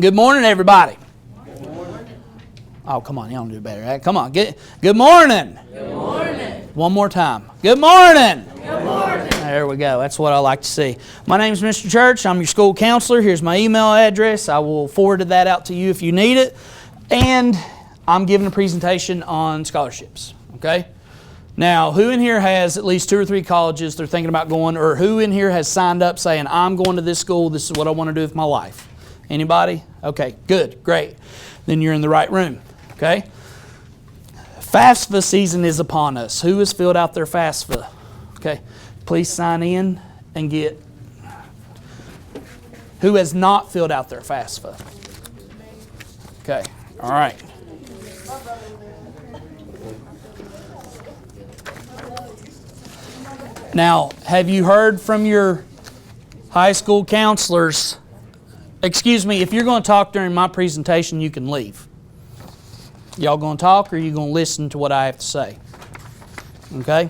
Good morning, everybody. Good morning. Oh, come on. Y'all do better. Right? Come on. Good morning. Good morning. One more time. Good morning. Good morning. There we go. That's what I like to see. My name is Mr. Church. I'm your school counselor. Here's my email address. I will forward that out to you if you need it. And I'm giving a presentation on scholarships. Okay? Now, who in here has at least 2 or 3 colleges they're thinking about going, or who in here has signed up saying, I'm going to this school, this is what I want to do with my life? Anybody? Okay, good, great. Then you're in the right room, okay? FAFSA season is upon us. Who has filled out their FAFSA? Okay, please sign in and get. Who has not filled out their FAFSA? Okay, all right. Now, have you heard from your high school counselors? Excuse me, if you're going to talk during my presentation, you can leave. Y'all going to talk, or are you going to listen to what I have to say? Okay?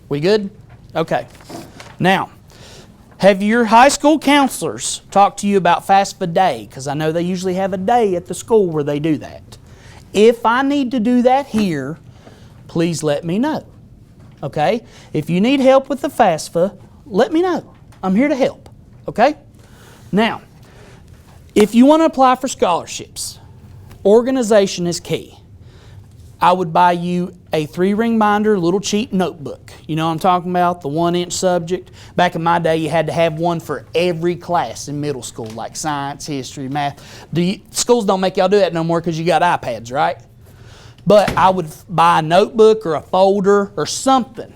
We good? Okay. Now, have your high school counselors talked to you about FAFSA Day? Because I know they usually have a day at the school where they do that. If I need to do that here, please let me know. Okay? If you need help with the FAFSA, let me know. I'm here to help. Okay? Now, if you want to apply for scholarships, organization is key. I would buy you a 3-ring binder, little cheap notebook. You know what I'm talking about? The 1-inch subject. Back in my day, you had to have one for every class in middle school, like science, history, math. Schools don't make y'all do that no more because you got iPads, right? But I would buy a notebook or a folder or something,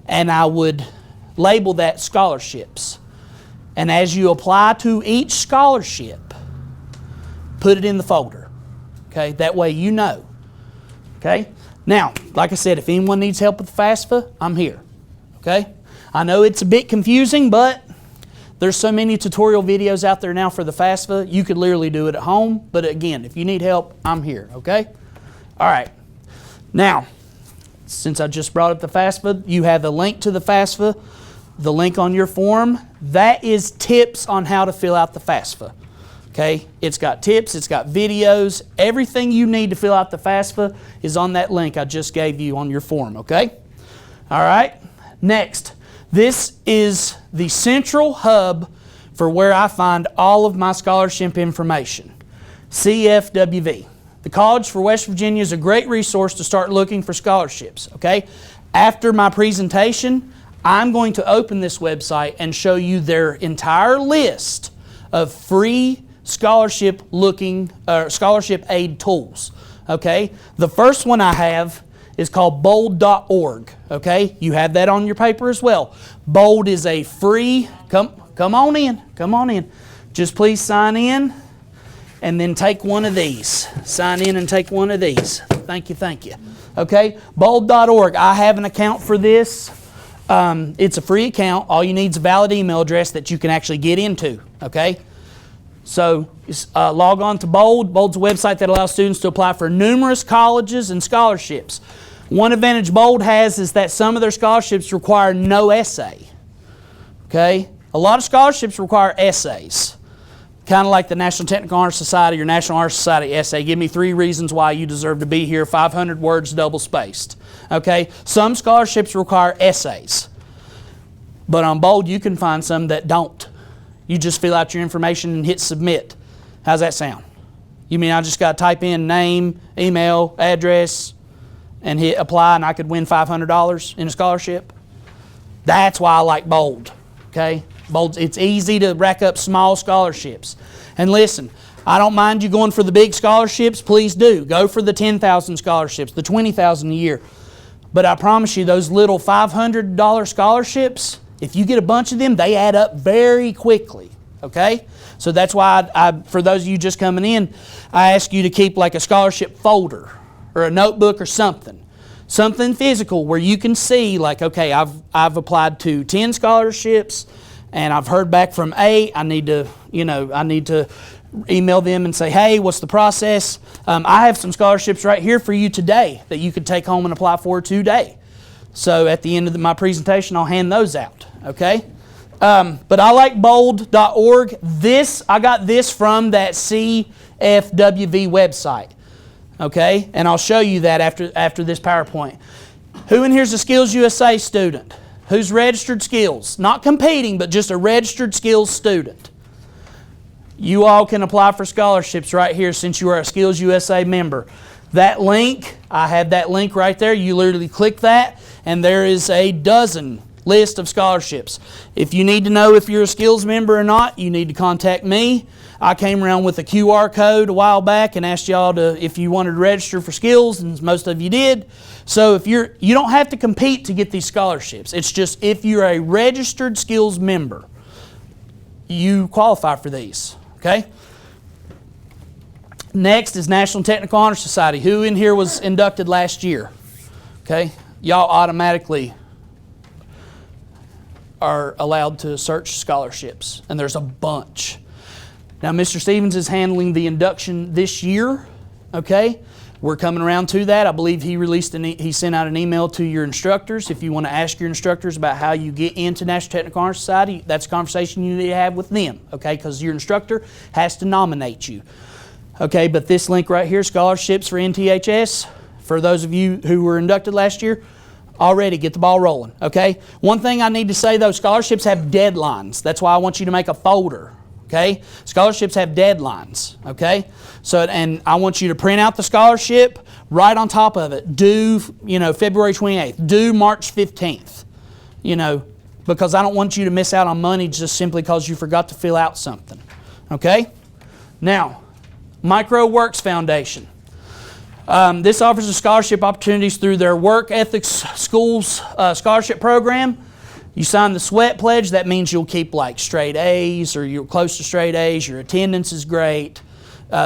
and I would label that scholarships. And as you apply to each scholarship, put it in the folder. Okay, that way you know. Okay, now, like I said, if anyone needs help with the FAFSA, I'm here. Okay, I know it's a bit confusing, but there's so many tutorial videos out there now for the FAFSA, you could literally do it at home. But again, if you need help, I'm here. Okay, all right. Now, since I just brought up the FAFSA, you have a link to the FAFSA. The link on your form, that is tips on how to fill out the FAFSA. Okay, it's got tips, it's got videos, everything you need to fill out the FAFSA is on that link I just gave you on your form, okay? All right, next, this is the central hub for where I find all of my scholarship information, CFWV. The College for West Virginia is a great resource to start looking for scholarships, okay? After my presentation, I'm going to open this website and show you their entire list of free scholarship aid tools. Okay? The first one I have is called bold.org. Okay? You have that on your paper as well. Bold is a free, come on in. Just please sign in and then take one of these. Sign in and take one of these. Thank you. Okay? Bold.org. I have an account for this. It's a free account. All you need is a valid email address that you can actually get into, okay? So log on to Bold. Bold's a website that allows students to apply for numerous colleges and scholarships. One advantage Bold has is that some of their scholarships require no essay, okay? A lot of scholarships require essays, kind of like the National Technical Honor Society or National Honor Society essay. Give me 3 reasons why you deserve to be here, 500 words double-spaced. Okay, some scholarships require essays, but on Bold you can find some that don't. You just fill out your information and hit submit. How's that sound? You mean I just got to type in name, email, address, and hit apply and I could win $500 in a scholarship? That's why I like Bold. Okay, Bold, it's easy to rack up small scholarships. And listen, I don't mind you going for the big scholarships. Please do. Go for the 10,000 scholarships, the 20,000 a year. But I promise you, those little $500 scholarships, if you get a bunch of them, they add up very quickly, okay? So that's why, for those of you just coming in, I ask you to keep like a scholarship folder or a notebook or something physical where you can see like, okay, I've applied to 10 scholarships and I've heard back from 8. I need to email them and say, hey, what's the process? I have some scholarships right here for you today that you could take home and apply for today. So at the end of my presentation, I'll hand those out, okay? But I like bold.org. I got this from that CFWV website. Okay? And I'll show you that after this PowerPoint. Who in here is a Skills USA student? Who's registered skills? Not competing, but just a registered skills student. You all can apply for scholarships right here since you are a Skills USA member. That link, I have that link right there. You literally click that, and there is a dozen list of scholarships. If you need to know if you're a Skills member or not, you need to contact me. I came around with a QR code a while back and asked y'all if you wanted to register for Skills, and most of you did. So you don't have to compete to get these scholarships. It's just if you're a registered Skills member, you qualify for these. Okay? Next is National Technical Honor Society. Who in here was inducted last year? Okay? Y'all automatically are allowed to search scholarships, and there's a bunch. Now, Mr. Stevens is handling the induction this year. Okay? We're coming around to that. I believe he sent out an email to your instructors. If you want to ask your instructors about how you get into National Technical Honor Society, that's a conversation you need to have with them, okay? Because your instructor has to nominate you. Okay, but this link right here, scholarships for NTHS, for those of you who were inducted last year, already get the ball rolling, okay? One thing I need to say though, scholarships have deadlines. That's why I want you to make a folder. Okay? Scholarships have deadlines, okay? So, and I want you to print out the scholarship, right on top of it, due, February 28th, due March 15th, because I don't want you to miss out on money just simply because you forgot to fill out something, okay? Now, MicroWorks Foundation. This offers scholarship opportunities through their Work Ethics Schools scholarship program. You sign the SWEAT pledge, that means you'll keep like straight A's or you're close to straight A's, your attendance is great,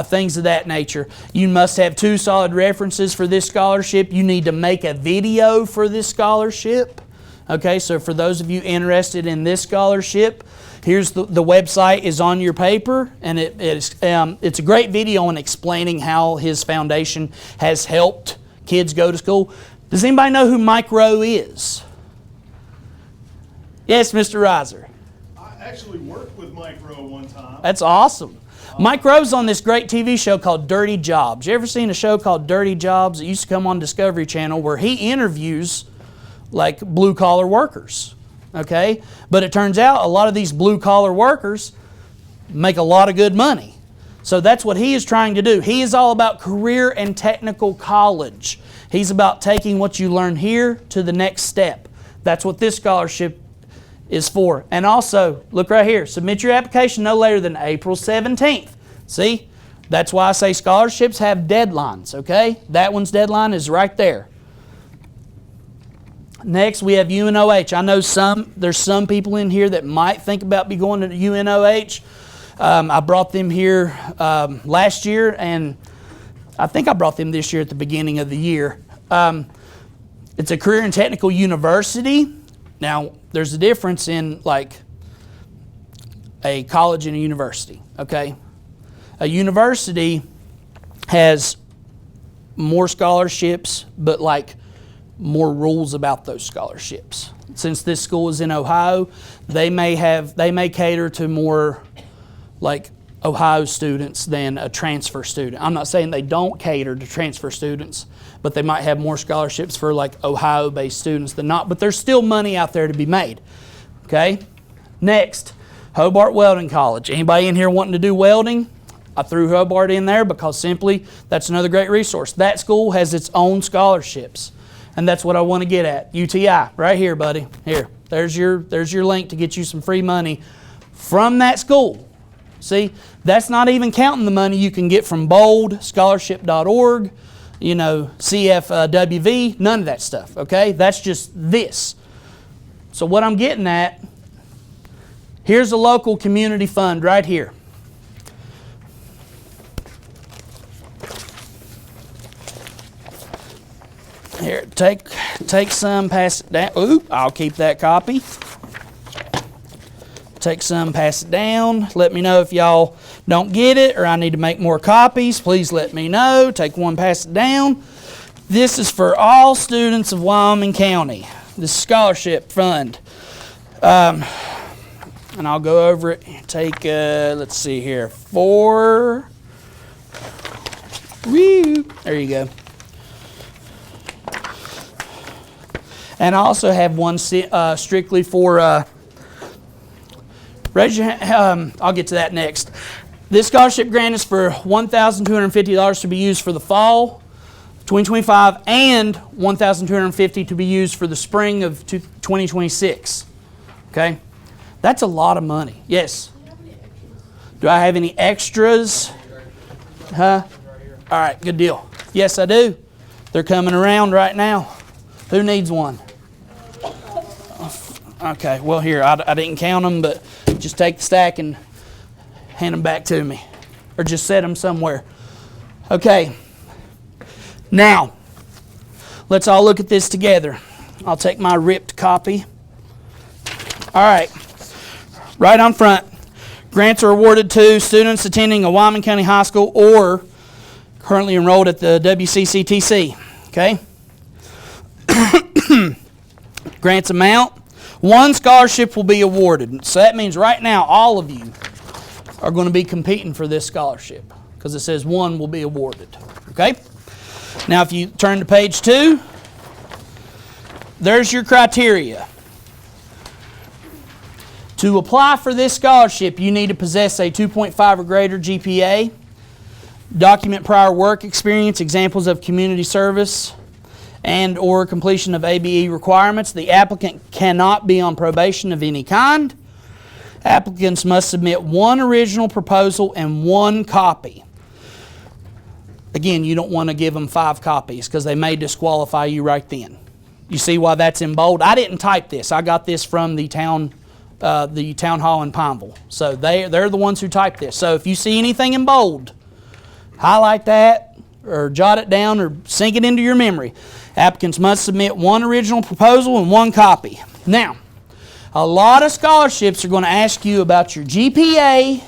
things of that nature. You must have 2 solid references for this scholarship. You need to make a video for this scholarship. Okay, so for those of you interested in this scholarship, here's the website is on your paper, and it's a great video on explaining how his foundation has helped kids go to school. Does anybody know who Micro is? Yes, Mr. Reiser. I actually worked with Micro one time. That's awesome. Micro's on this great TV show called Dirty Jobs. You ever seen a show called Dirty Jobs? It used to come on Discovery Channel where he interviews like blue-collar workers, okay? But it turns out a lot of these blue-collar workers make a lot of good money. So that's what he is trying to do. He is all about career and technical college. He's about taking what you learn here to the next step. That's what this scholarship is for. And also, look right here, submit your application no later than April 17th. See? That's why I say scholarships have deadlines, okay? That one's deadline is right there. Next, we have UNOH. I know there's some people in here that might think about going to UNOH. I brought them here last year, and I think I brought them this year at the beginning of the year. It's a career and technical university. Now, there's a difference in like a college and a university, okay? A university has more scholarships, but like more rules about those scholarships. Since this school is in Ohio, they may cater to more like Ohio students than a transfer student. I'm not saying they don't cater to transfer students, but they might have more scholarships for like Ohio-based students than not, but there's still money out there to be made, okay? Next, Hobart Welding College. Anybody in here wanting to do welding? I threw Hobart in there because simply that's another great resource. That school has its own scholarships, and that's what I want to get at. UTI, right here, buddy. Here, there's your link to get you some free money from that school. See, that's not even counting the money you can get from Bold, scholarship.org, CFWV, none of that stuff, okay? That's just this. So what I'm getting at, here's a local community fund right here. Here, take some, pass it down. Oop, I'll keep that copy. Take some, pass it down. Let me know if y'all don't get it or I need to make more copies. Please let me know. Take one, pass it down. This is for all students of Wyoming County. This scholarship fund. and I'll go over it. Take, let's see here, 4. Woo! There you go. And I also have one strictly for, raise your hand, I'll get to that next. This scholarship grant is for $1,250 to be used for the fall 2025 and $1,250 to be used for the spring of 2026. Okay? That's a lot of money. Yes? Do I have any extras? Huh? All right, good deal. Yes, I do. They're coming around right now. Who needs one? Okay, well, here, I didn't count them, but just take the stack and hand them back to me. Or just set them somewhere. Okay. Now, let's all look at this together. I'll take my ripped copy. All right. Right on front. Grants are awarded to students attending a Wyoming County High School or currently enrolled at the WCCTC. Okay? Grants amount. 1 scholarship will be awarded. So that means right now all of you are going to be competing for this scholarship because it says 1 will be awarded. Okay? Now if you turn to page 2, there's your criteria. To apply for this scholarship, you need to possess a 2.5 or greater GPA, document prior work experience, examples of community service, and or completion of ABE requirements. The applicant cannot be on probation of any kind. Applicants must submit 1 original proposal and 1 copy. Again, you don't want to give them 5 copies because they may disqualify you right then. You see why that's in bold? I didn't type this. I got this from the town hall in Pineville. So they're the ones who typed this. So if you see anything in bold, highlight that or jot it down or sink it into your memory. Applicants must submit 1 original proposal and 1 copy. Now, a lot of scholarships are going to ask you about your GPA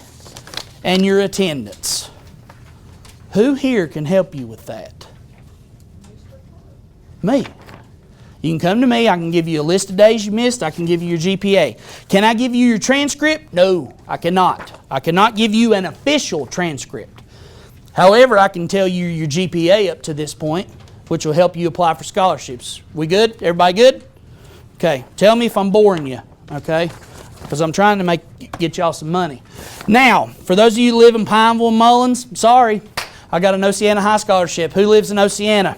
and your attendance. Who here can help you with that? Me. You can come to me. I can give you a list of days you missed. I can give you your GPA. Can I give you your transcript? No, I cannot. I cannot give you an official transcript. However, I can tell you your GPA up to this point, which will help you apply for scholarships. We good? Everybody good? Okay. Tell me if I'm boring you, okay? Because I'm trying to get y'all some money. Now, for those of you who live in Pineville and Mullins, sorry, I got an Oceana High scholarship. Who lives in Oceana?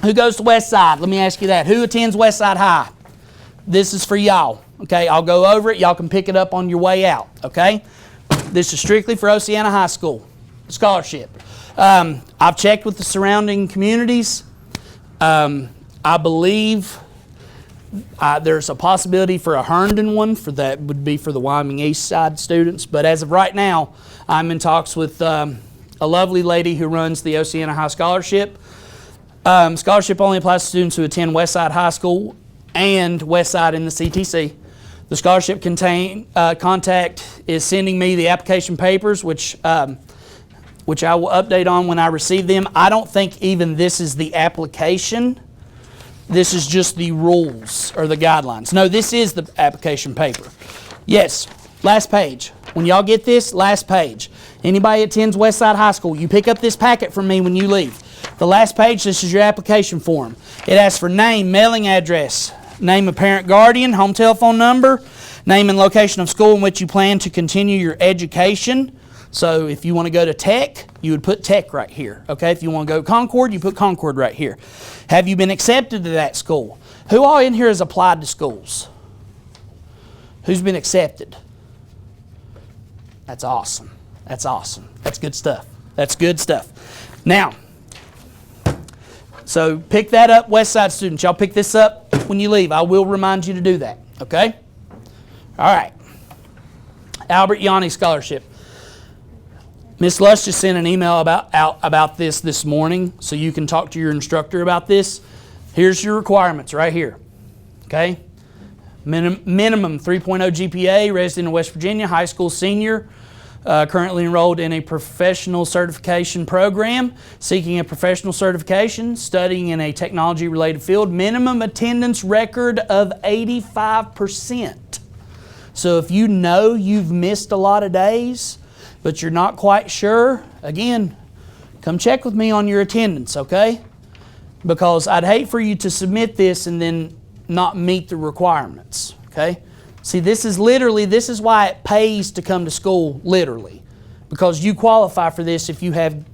Who goes to Westside? Let me ask you that. Who attends Westside High? This is for y'all. Okay, I'll go over it. Y'all can pick it up on your way out. Okay? This is strictly for Oceana High School scholarship. I've checked with the surrounding communities. I believe there's a possibility for a Herndon one. For that would be for the Wyoming East Side students. But as of right now, I'm in talks with a lovely lady who runs the Oceana High Scholarship. Scholarship only applies to students who attend Westside High School and Westside in the CTC. The scholarship contact is sending me the application papers, which I will update on when I receive them. I don't think even this is the application. This is just the rules or the guidelines. No, this is the application paper. Yes, last page. When y'all get this, last page. Anybody attends Westside High School, you pick up this packet from me when you leave. The last page, this is your application form. It asks for name, mailing address, name of parent guardian, home telephone number, name and location of school in which you plan to continue your education. So if you want to go to Tech, you would put Tech right here. Okay, if you want to go to Concord, you put Concord right here. Have you been accepted to that school? Who all in here has applied to schools? Who's been accepted? That's awesome. That's awesome. That's good stuff. That's good stuff. Now, so pick that up, Westside students. Y'all pick this up when you leave. I will remind you to do that. Okay? All right. Albert Yanni Scholarship. Ms. Lush just sent an email about this morning, so you can talk to your instructor about this. Here's your requirements right here. Okay? Minimum 3.0 GPA, resident of West Virginia, high school senior, currently enrolled in a professional certification program, seeking a professional certification, studying in a technology-related field, minimum attendance record of 85%. So if you know you've missed a lot of days, but you're not quite sure, again, come check with me on your attendance, okay? Because I'd hate for you to submit this and then not meet the requirements, okay? See, this is why it pays to come to school, literally. Because you qualify for this if you have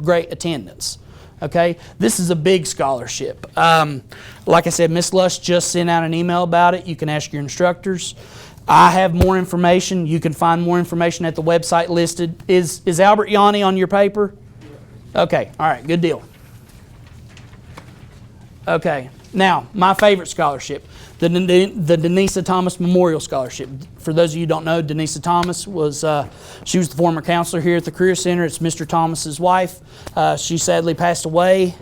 great attendance, okay? This is a big scholarship. Like I said, Ms. Lush just sent out an email about it. You can ask your instructors. I have more information. You can find more information at the website listed. Is Albert Yanni on your paper? Okay, all right, good deal. Okay, now, my favorite scholarship, the Denisa Thomas Memorial Scholarship. For those of you who don't know, Denisa Thomas she was the former counselor here at the Career Center. It's Mr. Thomas's wife. She sadly passed away.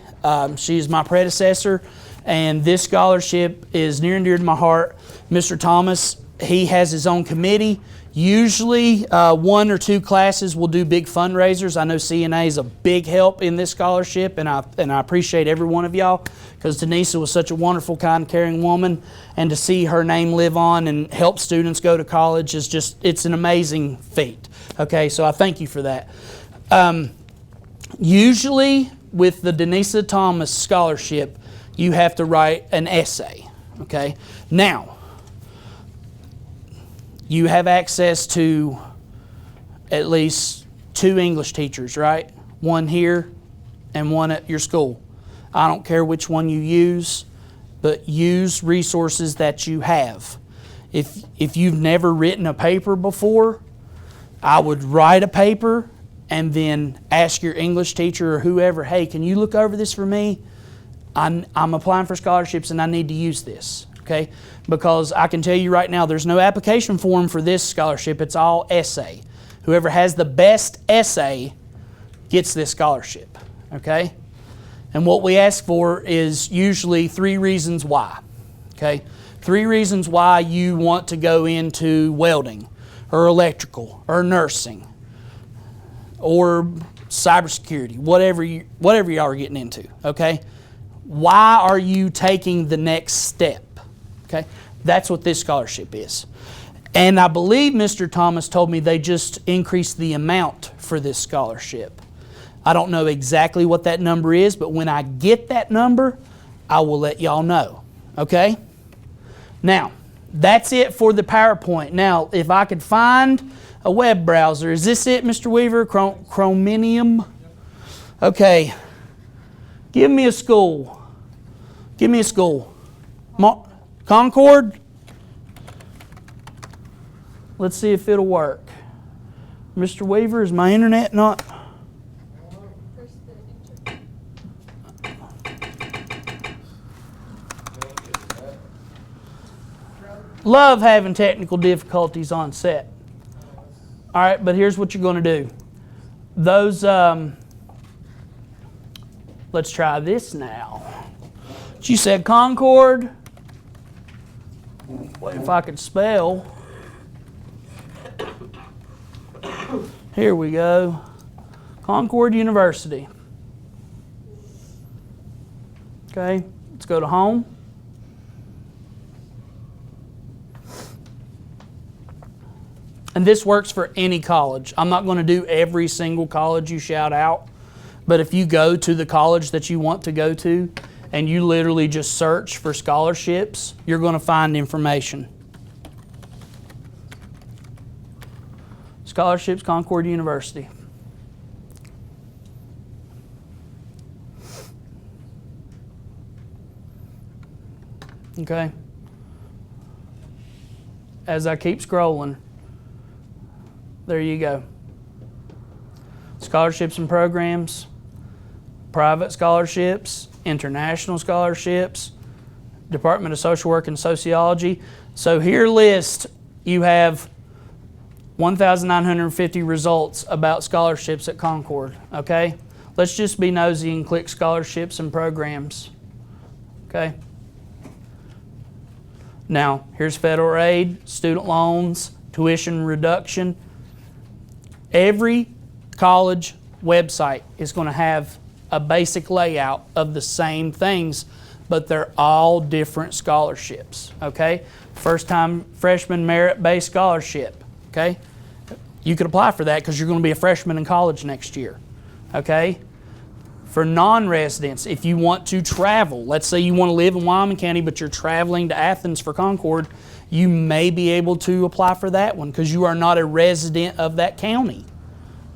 She is my predecessor, and this scholarship is near and dear to my heart. Mr. Thomas, he has his own committee. Usually 1 or 2 classes will do big fundraisers. I know CNA is a big help in this scholarship, and I appreciate every one of y'all, because Denisa was such a wonderful, kind, caring woman, and to see her name live on and help students go to college is just, it's an amazing feat. Okay, so I thank you for that. Usually with the Denisa Thomas Scholarship, you have to write an essay. Okay, now, you have access to at least 2 English teachers, right? One here and one at your school. I don't care which one you use, but use resources that you have. If you've never written a paper before, I would write a paper and then ask your English teacher or whoever, hey, can you look over this for me? I'm applying for scholarships and I need to use this. Okay, because I can tell you right now, there's no application form for this scholarship. It's all essay. Whoever has the best essay gets this scholarship. Okay, and what we ask for is usually 3 reasons why. Okay, 3 reasons why you want to go into welding, or electrical, or nursing, or cybersecurity, whatever y'all are getting into. Okay, why are you taking the next step? Okay, that's what this scholarship is. And I believe Mr. Thomas told me they just increased the amount for this scholarship. I don't know exactly what that number is, but when I get that number, I will let y'all know. Okay? Now, that's it for the PowerPoint. Now, if I could find a web browser, is this it, Mr. Weaver? Chromium? Okay. Give me a school. Give me a school. Concord? Let's see if it'll work. Mr. Weaver, is my internet not? Love having technical difficulties on set. All right, but here's what you're going to do. Those, let's try this now. You said Concord. What if I could spell? Here we go. Concord University. Okay, let's go to home. And this works for any college. I'm not going to do every single college you shout out, but if you go to the college that you want to go to and you literally just search for scholarships, you're going to find information. Scholarships, Concord University. Okay. As I keep scrolling, there you go. Scholarships and programs, private scholarships, international scholarships, Department of Social Work and Sociology. So here list, you have 1,950 results about scholarships at Concord, okay? Let's just be nosy and click scholarships and programs, okay? Now, here's federal aid, student loans, tuition reduction. Every college website is going to have a basic layout of the same things but they're all different scholarships, okay? First-time freshman merit-based scholarship, okay? You could apply for that because you're going to be a freshman in college next year, okay? For non-residents, if you want to travel, let's say you want to live in Wyoming County, but you're traveling to Athens for Concord, you may be able to apply for that one because you are not a resident of that county,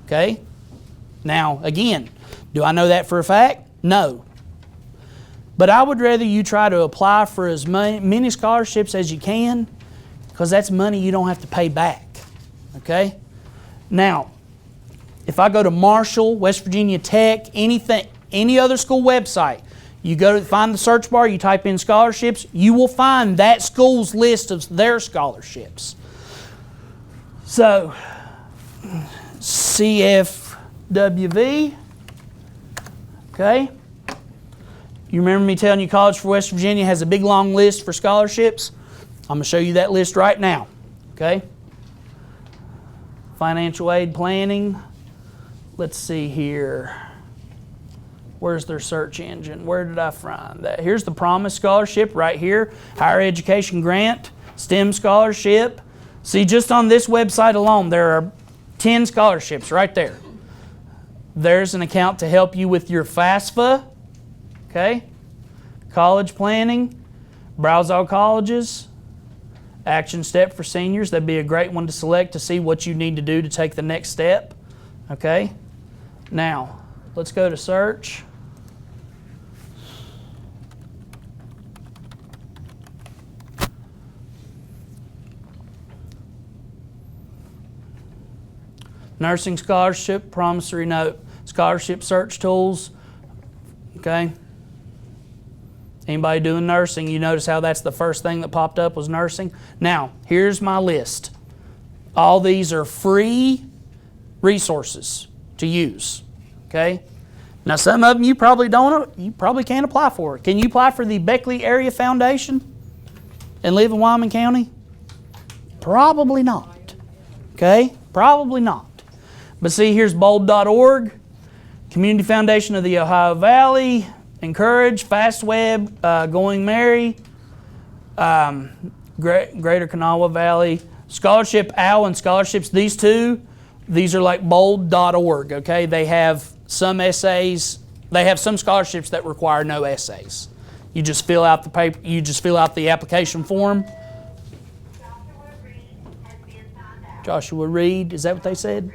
okay? Now, again, do I know that for a fact? No. But I would rather you try to apply for as many scholarships as you can because that's money you don't have to pay back, okay? Now, if I go to Marshall, West Virginia Tech, anything, any other school website, you go to find the search bar, you type in scholarships, you will find that school's list of their scholarships. So, CFWV, okay? You remember me telling you College for West Virginia has a big long list for scholarships? I'm going to show you that list right now, okay? Financial aid planning. Let's see here. Where's their search engine? Where did I find that? Here's the Promise Scholarship right here. Higher Education Grant, STEM Scholarship. See, just on this website alone, there are 10 scholarships right there. There's an account to help you with your FAFSA. Okay? College planning, browse all colleges, action step for seniors. That'd be a great one to select to see what you need to do to take the next step. Okay? Now, let's go to search. Nursing scholarship, promissory note, scholarship search tools. Okay? Anybody doing nursing, you notice how that's the first thing that popped up was nursing? Now, here's my list. All these are free resources to use. Okay? Now, some of them you probably can't apply for. Can you apply for the Beckley Area Foundation and live in Wyoming County? Probably not. Okay? Probably not. But see, here's bold.org, Community Foundation of the Ohio Valley, Encourage, FastWeb, Going Mary, Greater Kanawha Valley, Scholarship OWL and Scholarships. These are like bold.org, okay? They have some essays. They have some scholarships that require no essays. You just fill out the paper, you just fill out the application form. Joshua Reed, is that what they said?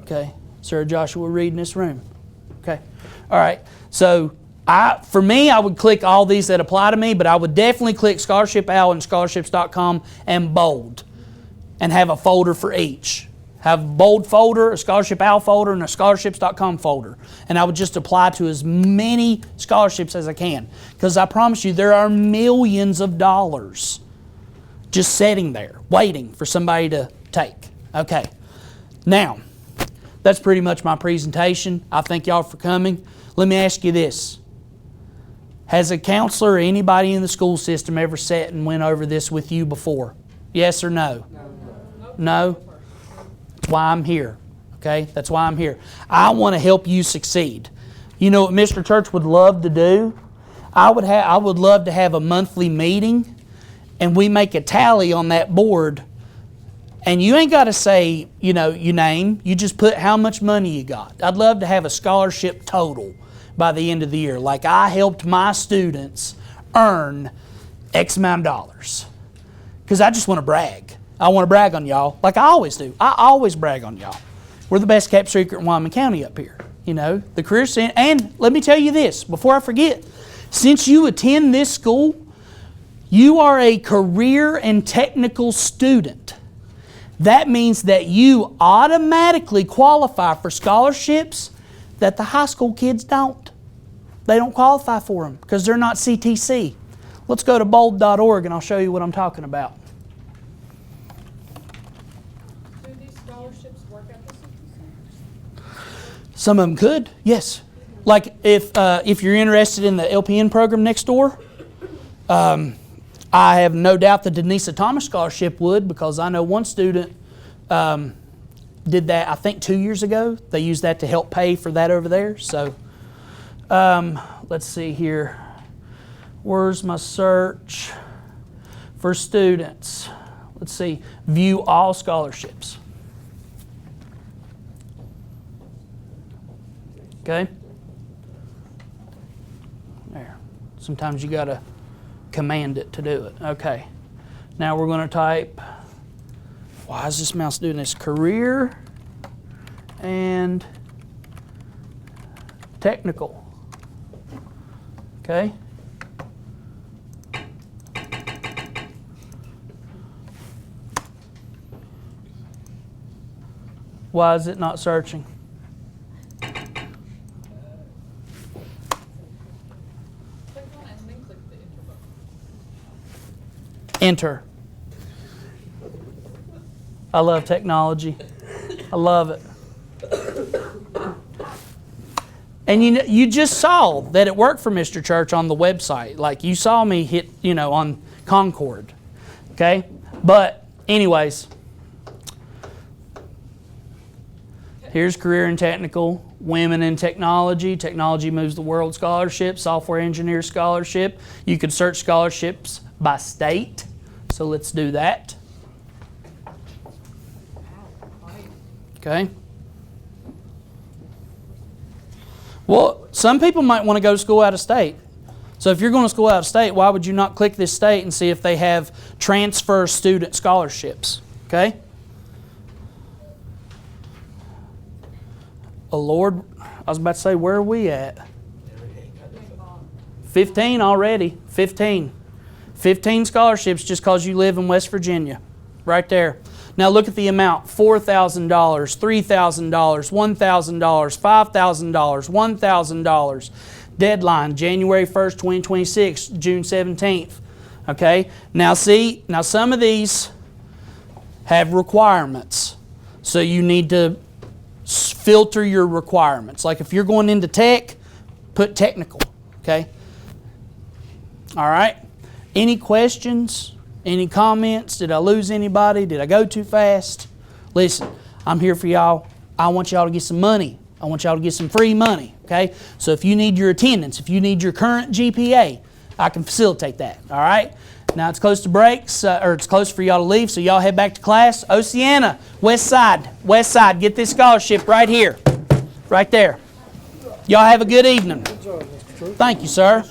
Okay. Sir Joshua Reed in this room. Okay. All right. So for me, I would click all these that apply to me, but I would definitely click Scholarship OWL and scholarships.com and bold and have a folder for each. Have a bold folder, a Scholarship OWL folder, and a scholarships.com folder. And I would just apply to as many scholarships as I can. Because I promise you, there are millions of dollars just sitting there, waiting for somebody to take. Okay. Now, that's pretty much my presentation. I thank y'all for coming. Let me ask you this. Has a counselor or anybody in the school system ever sat and went over this with you before? Yes or no? No? That's why I'm here. Okay? That's why I'm here. I want to help you succeed. You know what Mr. Church would love to do? I would love to have a monthly meeting and we make a tally on that board. And you ain't got to say, you name. You just put how much money you got. I'd love to have a scholarship total by the end of the year. Like I helped my students earn X amount of dollars. Because I just want to brag. I want to brag on y'all like I always do. I always brag on y'all. We're the best kept secret in Wyoming County up here. The Career Center. And let me tell you this before I forget. Since you attend this school, you are a career and technical student. That means that you automatically qualify for scholarships that the high school kids don't. They don't qualify for them because they're not CTC. Let's go to bold.org and I'll show you what I'm talking about. Do these scholarships work at the CTC? Some of them could, yes. Like if you're interested in the LPN program next door, I have no doubt the Denisa Thomas Scholarship would, because I know one student did that, I think 2 years ago. They used that to help pay for that over there. So let's see here. Where's my search for students? Let's see, view all scholarships. Okay? There. Sometimes you gotta command it to do it. Okay. Now we're gonna type, why is this mouse doing this? Career and technical. Okay? Why is it not searching? Click on it and then click the enter button. Enter. I love technology. I love it. And you just saw that it worked for Mr. Church on the website. Like you saw me hit, on Concord. Okay? But anyways, here's career and technical, women in technology, technology moves the world scholarship, software engineer scholarship. You could search scholarships by state. So let's do that. Okay. Well, some people might want to go to school out of state. So if you're going to school out of state, why would you not click this state and see if they have transfer student scholarships? Okay? Oh Lord, I was about to say, where are we at? 15 already. 15. 15 scholarships just because you live in West Virginia. Right there. Now look at the amount. $4,000, $3,000, $1,000, $5,000, $1,000. Deadline, January 1st, 2026, June 17th. Okay? Now see, some of these have requirements. So you need to filter your requirements. Like if you're going into tech, put technical. Okay? All right? Any questions? Any comments? Did I lose anybody? Did I go too fast? Listen, I'm here for y'all. I want y'all to get some money. I want y'all to get some free money, okay? So if you need your attendance, if you need your current GPA, I can facilitate that, all right? Now it's close to breaks, or it's close for y'all to leave, so y'all head back to class. Oceana, West Side, get this scholarship right here, right there. Y'all have a good evening. Thank you, sir.